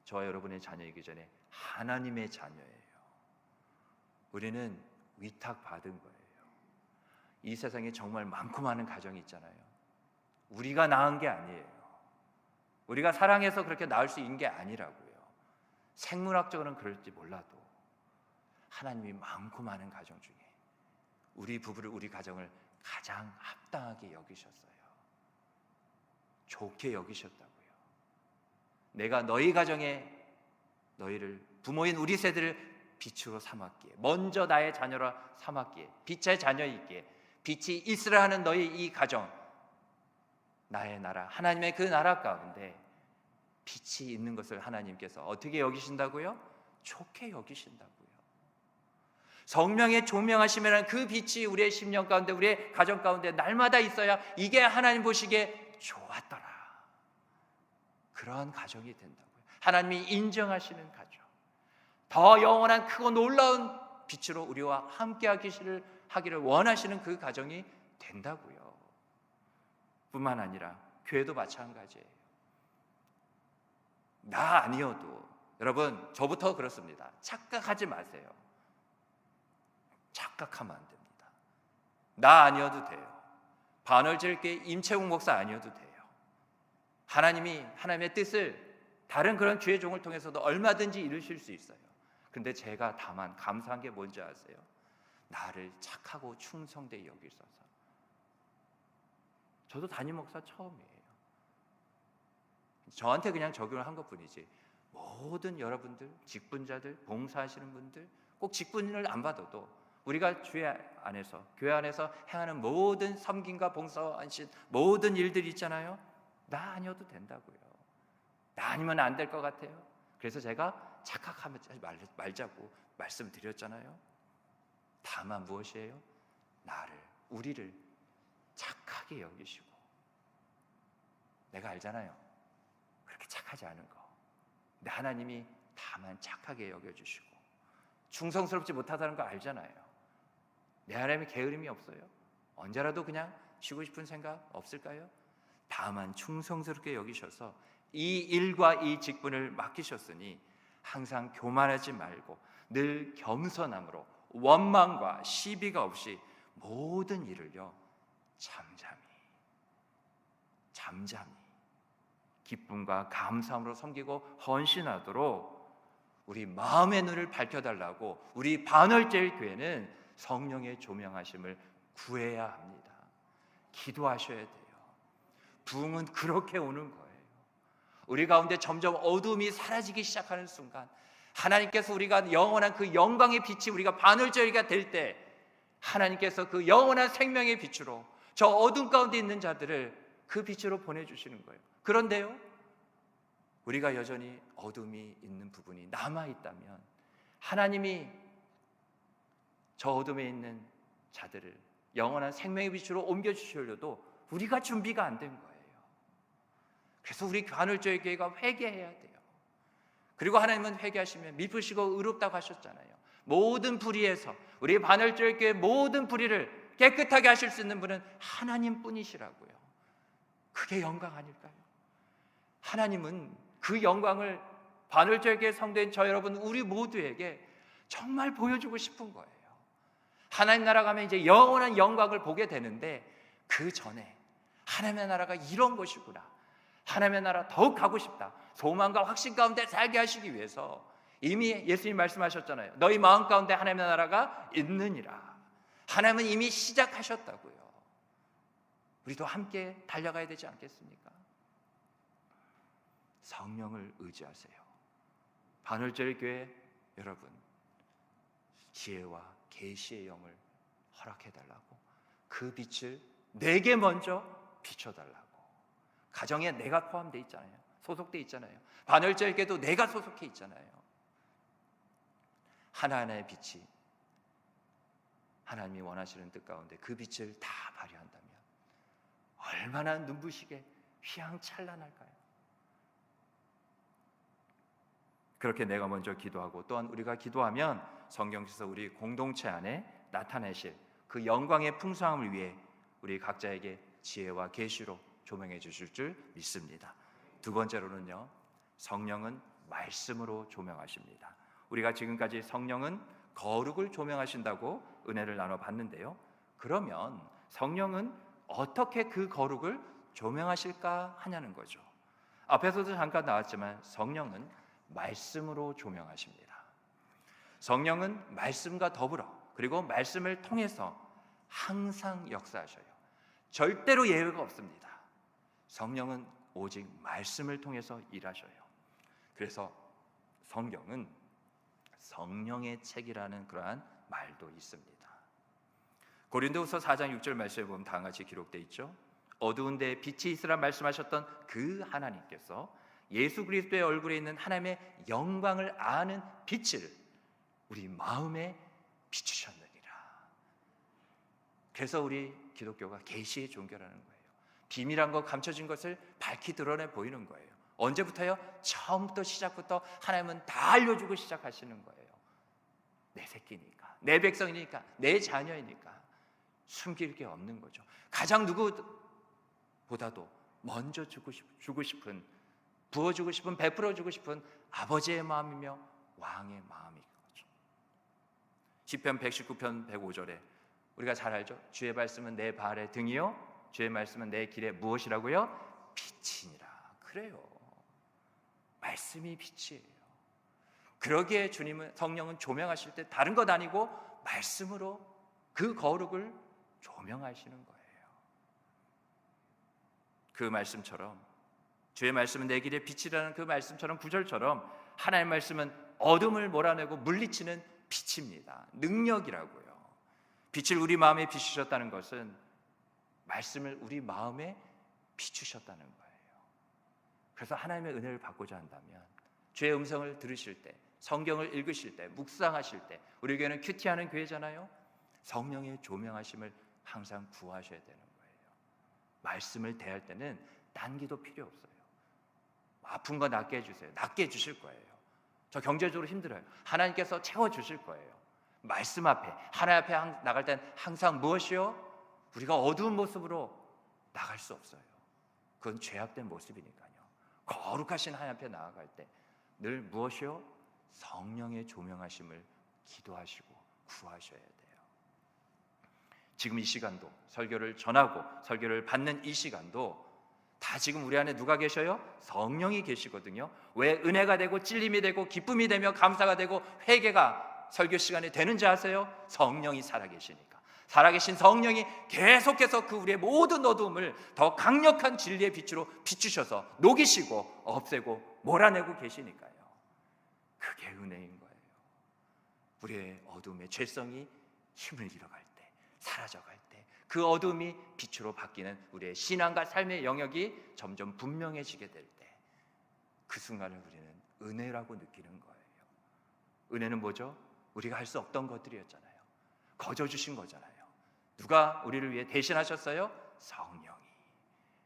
저와 여러분의 자녀이기 전에 하나님의 자녀예요. 우리는 위탁받은 거예요. 이 세상에 정말 많고 많은 가정이 있잖아요. 우리가 낳은 게 아니에요. 우리가 사랑해서 그렇게 낳을 수 있는 게 아니라고요. 생물학적으로는 그럴지 몰라도 하나님이 많고 많은 가정 중에 우리 부부를, 우리 가정을 가장 합당하게 여기셨어요. 좋게 여기셨다고요. 내가 너희 가정에 너희를, 부모인 우리 세대를 빛으로 삼았기에, 먼저 나의 자녀라 삼았기에, 빛의 자녀이기에, 빛이 있으라 하는 너희 이 가정, 나의 나라, 하나님의 그 나라 가운데 빛이 있는 것을 하나님께서 어떻게 여기신다고요? 좋게 여기신다고요. 성령의 조명하심이라는 그 빛이 우리의 심령 가운데, 우리의 가정 가운데 날마다 있어야 이게 하나님 보시기에 좋았더라, 그러한 가정이 된다고요. 하나님이 인정하시는 가정, 더 영원한 크고 놀라운 빛으로 우리와 함께 하기를 원하시는 그 가정이 된다고요. 뿐만 아니라 교회도 마찬가지예요. 나 아니어도, 여러분 저부터 그렇습니다. 착각하지 마세요. 착각하면 안 됩니다. 나 아니어도 돼요. 반월절교회 임채웅 목사 아니어도 돼요. 하나님이 하나님의 뜻을 다른 그런 주의 종을 통해서도 얼마든지 이루실 수 있어요. 근데 제가 다만 감사한 게 뭔지 아세요? 나를 착하고 충성되게 여기셔서. 저도 담임 목사 처음이에요. 저한테 그냥 적용을 한 것뿐이지 모든 여러분들, 직분자들, 봉사하시는 분들, 꼭 직분을 안 받아도 우리가 주의 안에서, 교회 안에서 행하는 모든 섬김과 봉사하신 모든 일들이 있잖아요. 나 아니어도 된다고요. 나 아니면 안 될 것 같아요. 그래서 제가 착각하지 말자고 말씀드렸잖아요. 다만 무엇이에요? 나를, 우리를 착하게 여기시고, 내가 알잖아요. 그렇게 착하지 않은 거. 근데 하나님이 다만 착하게 여겨주시고, 충성스럽지 못하다는 거 알잖아요. 내 하나님이 게으름이 없어요. 언제라도 그냥 쉬고 싶은 생각 없을까요? 다만 충성스럽게 여기셔서 이 일과 이 직분을 맡기셨으니 항상 교만하지 말고 늘 겸손함으로 원망과 시비가 없이 모든 일을요 잠잠히 기쁨과 감사함으로 섬기고 헌신하도록 우리 마음의 눈을 밝혀달라고 우리 반월제일 교회는 성령의 조명하심을 구해야 합니다. 기도하셔야 돼요. 부흥은 그렇게 오는 거예요. 우리 가운데 점점 어둠이 사라지기 시작하는 순간 하나님께서 우리가 영원한 그 영광의 빛이 우리가 반월절기가 될 때 하나님께서 그 영원한 생명의 빛으로 저 어둠 가운데 있는 자들을 그 빛으로 보내주시는 거예요. 그런데요, 우리가 여전히 어둠이 있는 부분이 남아있다면 하나님이 저 어둠에 있는 자들을 영원한 생명의 빛으로 옮겨주시려도 우리가 준비가 안 된 거예요. 그래서 우리 간헐적 교회가 회개해야 돼요. 그리고 하나님은 회개하시면 미쁘시고 의롭다고 하셨잖아요. 모든 불의에서 우리 간헐적 교회의 모든 불의를 깨끗하게 하실 수 있는 분은 하나님뿐이시라고요. 그게 영광 아닐까요? 하나님은 그 영광을 간헐적 교회 성도인 저 여러분 우리 모두에게 정말 보여주고 싶은 거예요. 하나님 나라 가면 이제 영원한 영광을 보게 되는데 그 전에 하나님의 나라가 이런 것이구나, 하나님의 나라 더욱 가고 싶다, 소망과 확신 가운데 살게 하시기 위해서 이미 예수님 말씀하셨잖아요. 너희 마음 가운데 하나님의 나라가 있느니라. 하나님은 이미 시작하셨다고요. 우리도 함께 달려가야 되지 않겠습니까? 성령을 의지하세요. 반월절 교회 여러분, 지혜와 계시의 영을 허락해달라고, 그 빛을 내게 먼저 비춰달라고. 가정에 내가 포함되어 있잖아요. 소속되어 있잖아요. 반월절에도 내가 소속해 있잖아요. 하나하나의 빛이 하나님이 원하시는 뜻 가운데 그 빛을 다 발휘한다면 얼마나 눈부시게 휘황찬란할까요? 그렇게 내가 먼저 기도하고 또한 우리가 기도하면 성경에서 우리 공동체 안에 나타내실 그 영광의 풍성함을 위해 우리 각자에게 지혜와 계시로 조명해 주실 줄 믿습니다. 두 번째로는요, 성령은 말씀으로 조명하십니다. 우리가 지금까지 성령은 거룩을 조명하신다고 은혜를 나눠봤는데요, 그러면 성령은 어떻게 그 거룩을 조명하실까 하냐는 거죠. 앞에서도 잠깐 나왔지만 성령은 말씀으로 조명하십니다. 성령은 말씀과 더불어 그리고 말씀을 통해서 항상 역사하셔요. 절대로 예외가 없습니다. 성령은 오직 말씀을 통해서 일하셔요. 그래서 성경은 성령의 책이라는 그러한 말도 있습니다. 고린도후서 4장 6절 말씀에 보면 다음과 같이 기록되어 있죠. 어두운 데에 빛이 있으라 말씀하셨던 그 하나님께서 예수 그리스도의 얼굴에 있는 하나님의 영광을 아는 빛을 우리 마음에 비추셨느니라. 그래서 우리 기독교가 계시의 종교라는 거예요. 비밀한 것, 감춰진 것을 밝히 드러내 보이는 거예요. 언제부터요? 처음부터 시작부터 하나님은 다 알려주고 시작하시는 거예요. 내 새끼니까, 내 백성이니까, 내 자녀이니까 숨길 게 없는 거죠. 가장 누구보다도 먼저 주고 싶은, 부어주고 싶은, 베풀어주고 싶은 아버지의 마음이며 왕의 마음인 거죠. 시편 119편 105절에 우리가 잘 알죠. 주의 말씀은 내 발의 등이요 주의 말씀은 내 길에 무엇이라고요? 빛이니라. 그래요. 말씀이 빛이에요. 그러기에 주님은, 성령은 조명하실 때 다른 것 아니고 말씀으로 그 거룩을 조명하시는 거예요. 그 말씀처럼, 주의 말씀은 내 길의 빛이라는 그 말씀처럼, 구절처럼 하나님의 말씀은 어둠을 몰아내고 물리치는 빛입니다. 능력이라고요. 빛을 우리 마음에 비추셨다는 것은 말씀을 우리 마음에 비추셨다는 거예요. 그래서 하나님의 은혜를 받고자 한다면 주의 음성을 들으실 때, 성경을 읽으실 때, 묵상하실 때, 우리 교회는 큐티하는 교회잖아요. 성령의 조명하심을 항상 구하셔야 되는 거예요. 말씀을 대할 때는 딴 기도 필요 없어요. 아픈 거 낫게 해주세요. 낫게 해주실 거예요. 저 경제적으로 힘들어요. 하나님께서 채워주실 거예요. 말씀 앞에, 하나님 앞에 나갈 땐 항상 무엇이요? 우리가 어두운 모습으로 나갈 수 없어요. 그건 죄악된 모습이니까요. 거룩하신 하나님 앞에 나아갈 때 늘 무엇이요? 성령의 조명하심을 기도하시고 구하셔야 돼요. 지금 이 시간도, 설교를 전하고 설교를 받는 이 시간도 다 지금 우리 안에 누가 계셔요? 성령이 계시거든요. 왜 은혜가 되고 찔림이 되고 기쁨이 되며 감사가 되고 회개가 설교 시간에 되는지 아세요? 성령이 살아계시니까. 살아계신 성령이 계속해서 그 우리의 모든 어두움을 더 강력한 진리의 빛으로 비추셔서 녹이시고 없애고 몰아내고 계시니까요. 그게 은혜인 거예요. 우리의 어두움의 죄성이 힘을 잃어갈 때, 사라져갈 때, 그 어둠이 빛으로 바뀌는 우리의 신앙과 삶의 영역이 점점 분명해지게 될 때, 그 순간을 우리는 은혜라고 느끼는 거예요. 은혜는 뭐죠? 우리가 할 수 없던 것들이었잖아요. 거저 주신 거잖아요. 누가 우리를 위해 대신하셨어요? 성령이.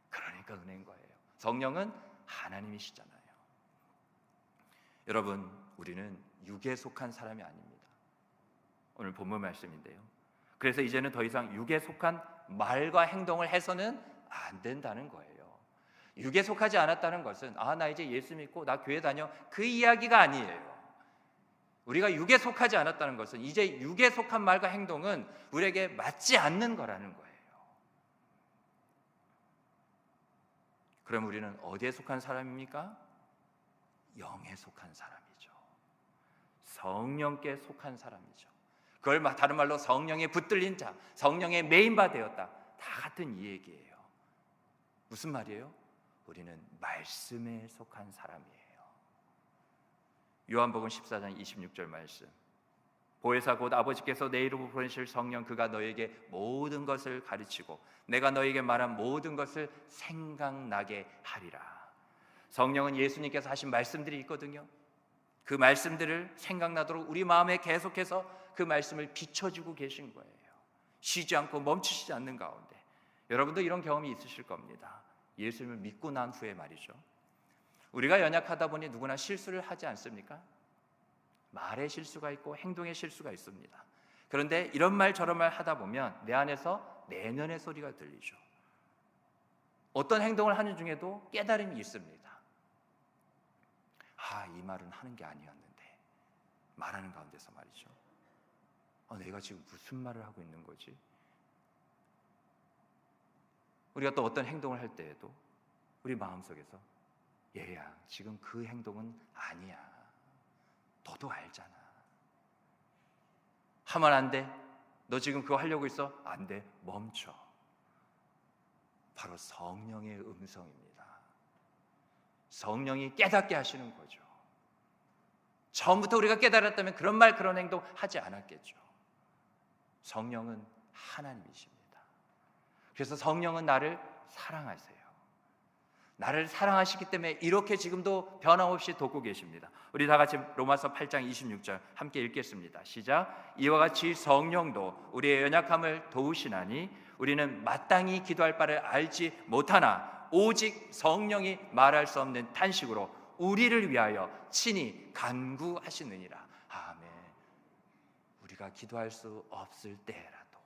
그러니까 은혜인 거예요. 성령은 하나님이시잖아요. 여러분, 우리는 육에 속한 사람이 아닙니다. 오늘 본문 말씀인데요, 그래서 이제는 더 이상 육에 속한 말과 행동을 해서는 안 된다는 거예요. 육에 속하지 않았다는 것은 나 이제 예수 믿고 나 교회 다녀, 그 이야기가 아니에요. 우리가 육에 속하지 않았다는 것은 이제 육에 속한 말과 행동은 우리에게 맞지 않는 거라는 거예요. 그럼 우리는 어디에 속한 사람입니까? 영에 속한 사람이죠. 성령께 속한 사람이죠. 그걸 다른 말로 성령에 붙들린 자, 성령의 메인바 되었다, 다 같은 이 얘기예요. 무슨 말이에요? 우리는 말씀에 속한 사람이에요. 요한복음 14장 26절 말씀, 보혜사 곧 아버지께서 내 이름으로 보내실 성령, 그가 너에게 모든 것을 가르치고 내가 너에게 말한 모든 것을 생각나게 하리라. 성령은 예수님께서 하신 말씀들이 있거든요. 그 말씀들을 생각나도록 우리 마음에 계속해서 그 말씀을 비춰주고 계신 거예요. 쉬지 않고 멈추시지 않는 가운데. 여러분도 이런 경험이 있으실 겁니다. 예수님을 믿고 난 후에 말이죠. 우리가 연약하다 보니 누구나 실수를 하지 않습니까? 말의 실수가 있고 행동의 실수가 있습니다. 그런데 이런 말 저런 말 하다 보면 내 안에서 내면의 소리가 들리죠. 어떤 행동을 하는 중에도 깨달음이 있습니다. 이 말은 하는 게 아니었는데, 말하는 가운데서 말이죠. 내가 지금 무슨 말을 하고 있는 거지? 우리가 또 어떤 행동을 할 때에도 우리 마음속에서 얘야, 지금 그 행동은 아니야. 너도 알잖아. 하면 안 돼. 너 지금 그거 하려고 있어? 안 돼. 멈춰. 바로 성령의 음성입니다. 성령이 깨닫게 하시는 거죠. 처음부터 우리가 깨달았다면 그런 말 그런 행동 하지 않았겠죠. 성령은 하나님이십니다. 그래서 성령은 나를 사랑하세요. 나를 사랑하시기 때문에 이렇게 지금도 변함없이 돕고 계십니다. 우리 다 같이 로마서 8장 26절 함께 읽겠습니다. 시작. 이와 같이 성령도 우리의 연약함을 도우시나니 우리는 마땅히 기도할 바를 알지 못하나 오직 성령이 말할 수 없는 탄식으로 우리를 위하여 친히 간구하시느니라. 아멘. 우리가 기도할 수 없을 때라도,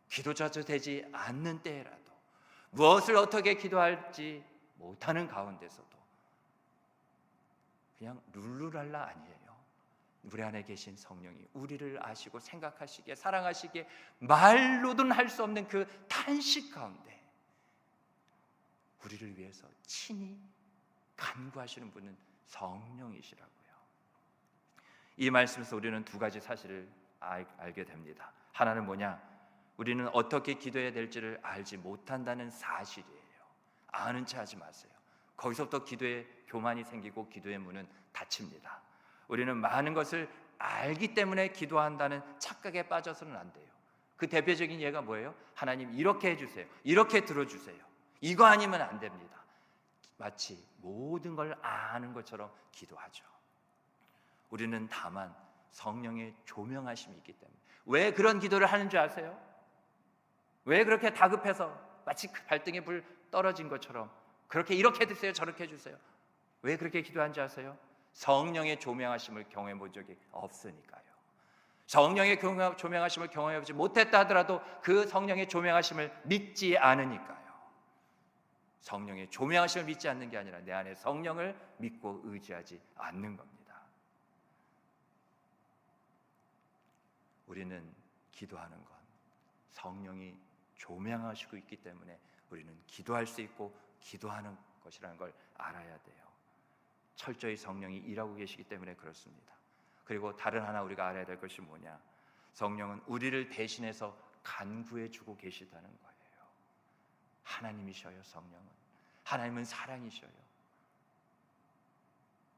기도조차 되지 않는 때라도, 무엇을 어떻게 기도할지 못하는 가운데서도 그냥 룰루랄라 아니에요. 우리 안에 계신 성령이 우리를 아시고 생각하시기에, 사랑하시기에 말로는 할 수 없는 그 탄식 가운데 우리를 위해서 친히 간구하시는 분은 성령이시라고요. 이 말씀에서 우리는 두 가지 사실을 알게 됩니다. 하나는 뭐냐? 우리는 어떻게 기도해야 될지를 알지 못한다는 사실이에요. 아는 체 하지 마세요. 거기서부터 기도에 교만이 생기고 기도의 문은 닫힙니다. 우리는 많은 것을 알기 때문에 기도한다는 착각에 빠져서는 안 돼요. 그 대표적인 예가 뭐예요? 하나님 이렇게 해주세요, 이렇게 들어주세요, 이거 아니면 안 됩니다. 마치 모든 걸 아는 것처럼 기도하죠. 우리는 다만 성령의 조명하심이 있기 때문에. 왜 그런 기도를 하는 줄 아세요? 왜 그렇게 다급해서 마치 그 발등에 불 떨어진 것처럼 그렇게 이렇게 해주세요, 저렇게 해주세요, 왜 그렇게 기도하는지 아세요? 성령의 조명하심을 경험해 본 적이 없으니까요. 성령의 조명하심을 경험해보지 못했다 하더라도 그 성령의 조명하심을 믿지 않으니까요. 성령의 조명하심을 믿지 않는 게 아니라 내 안에 성령을 믿고 의지하지 않는 겁니다. 우리는 기도하는 건 성령이 조명하시고 있기 때문에 우리는 기도할 수 있고 기도하는 것이라는 걸 알아야 돼요. 철저히 성령이 일하고 계시기 때문에 그렇습니다. 그리고 다른 하나 우리가 알아야 될 것이 뭐냐? 성령은 우리를 대신해서 간구해 주고 계시다는 거예요. 하나님이셔요. 성령은. 하나님은 사랑이셔요.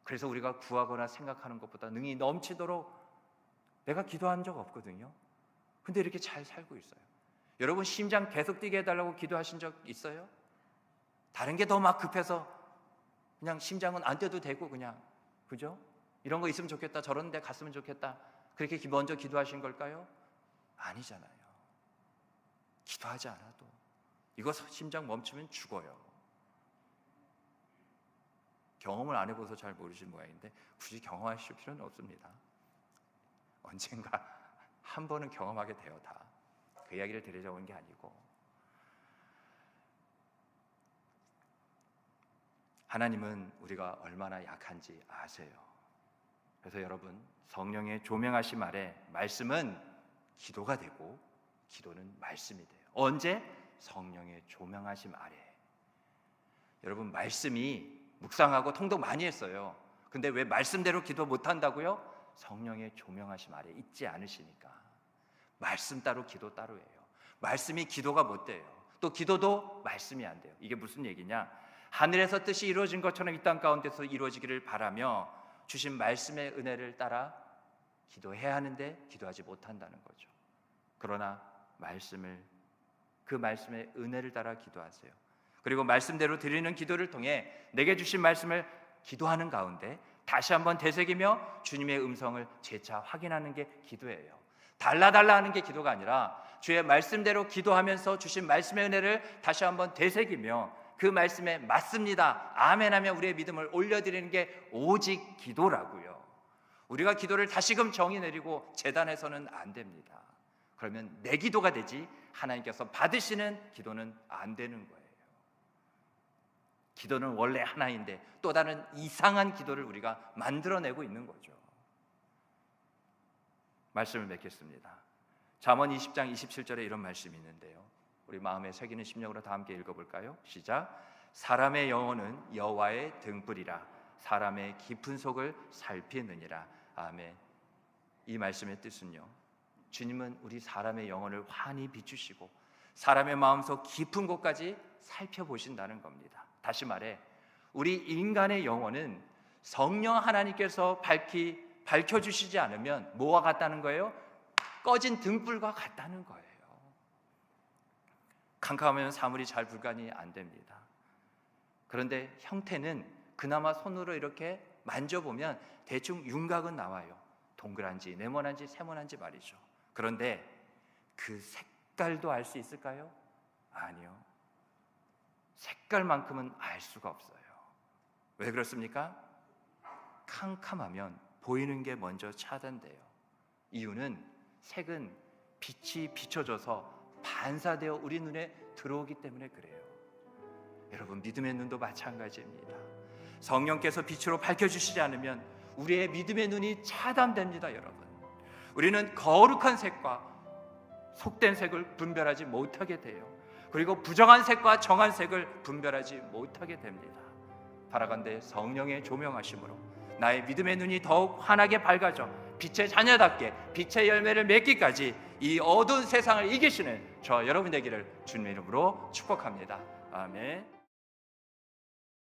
그래서 우리가 구하거나 생각하는 것보다 능히 넘치도록, 내가 기도한 적 없거든요. 근데 이렇게 잘 살고 있어요. 여러분 심장 계속 뛰게 해달라고 기도하신 적 있어요? 다른 게 더 막 급해서 그냥 심장은 안 뛰어도 되고 그냥, 그죠? 이런 거 있으면 좋겠다, 저런 데 갔으면 좋겠다, 그렇게 먼저 기도하신 걸까요? 아니잖아요. 기도하지 않아도 이거 심장 멈추면 죽어요. 경험을 안 해봐서 잘 모르시는 모양인데 굳이 경험하실 필요는 없습니다. 언젠가 한 번은 경험하게 돼요. 다. 그 이야기를 드리려고 온 게 아니고, 하나님은 우리가 얼마나 약한지 아세요. 그래서 여러분, 성령의 조명하심 아래 말씀은 기도가 되고 기도는 말씀이 돼요. 언제? 성령의 조명하심 아래. 여러분, 말씀이 묵상하고 통독 많이 했어요. 근데 왜 말씀대로 기도 못한다고요? 성령의 조명하심 아래 있지 않으시니까. 말씀 따로 기도 따로예요. 말씀이 기도가 못 돼요. 또 기도도 말씀이 안 돼요. 이게 무슨 얘기냐? 하늘에서 뜻이 이루어진 것처럼 이 땅 가운데서 이루어지기를 바라며 주신 말씀의 은혜를 따라 기도해야 하는데 기도하지 못한다는 거죠. 그러나 그 말씀의 은혜를 따라 기도하세요. 그리고 말씀대로 드리는 기도를 통해 내게 주신 말씀을 기도하는 가운데 다시 한번 되새기며 주님의 음성을 재차 확인하는 게 기도예요. 달라달라 하는 게 기도가 아니라 주의 말씀대로 기도하면서 주신 말씀의 은혜를 다시 한번 되새기며 그 말씀에 맞습니다, 아멘하며 우리의 믿음을 올려드리는 게 오직 기도라고요. 우리가 기도를 다시금 정의 내리고 재단해서는 안 됩니다. 그러면 내 기도가 되지 하나님께서 받으시는 기도는 안 되는 거예요. 기도는 원래 하나인데 또 다른 이상한 기도를 우리가 만들어내고 있는 거죠. 말씀을 맺겠습니다. 잠언 20장 27절에 이런 말씀이 있는데요, 우리 마음에 새기는 심령으로 다 함께 읽어볼까요? 시작. 사람의 영혼은 여호와의 등불이라 사람의 깊은 속을 살피느니라. 아멘. 이 말씀의 뜻은요, 주님은 우리 사람의 영혼을 환히 비추시고 사람의 마음속 깊은 곳까지 살펴보신다는 겁니다. 다시 말해 우리 인간의 영혼은 성령 하나님께서 밝혀주시지 않으면 뭐와 같다는 거예요? 꺼진 등불과 같다는 거예요. 캄캄하면 사물이 잘 분간이 안 됩니다. 그런데 형태는 그나마 손으로 이렇게 만져보면 대충 윤곽은 나와요. 동그란지 네모난지 세모난지 말이죠. 그런데 그 색깔도 알 수 있을까요? 아니요. 색깔만큼은 알 수가 없어요. 왜 그렇습니까? 캄캄하면 보이는 게 먼저 차단돼요. 이유는 색은 빛이 비춰져서 반사되어 우리 눈에 들어오기 때문에 그래요. 여러분, 믿음의 눈도 마찬가지입니다. 성령께서 빛으로 밝혀주시지 않으면 우리의 믿음의 눈이 차단됩니다. 여러분, 우리는 거룩한 색과 속된 색을 분별하지 못하게 돼요. 그리고 부정한 색과 정한 색을 분별하지 못하게 됩니다. 바라건대 성령의 조명하심으로 나의 믿음의 눈이 더욱 환하게 밝아져 빛의 자녀답게 빛의 열매를 맺기까지 이 어두운 세상을 이기시는 저 여러분 되기를 주님의 이름으로 축복합니다. 아멘.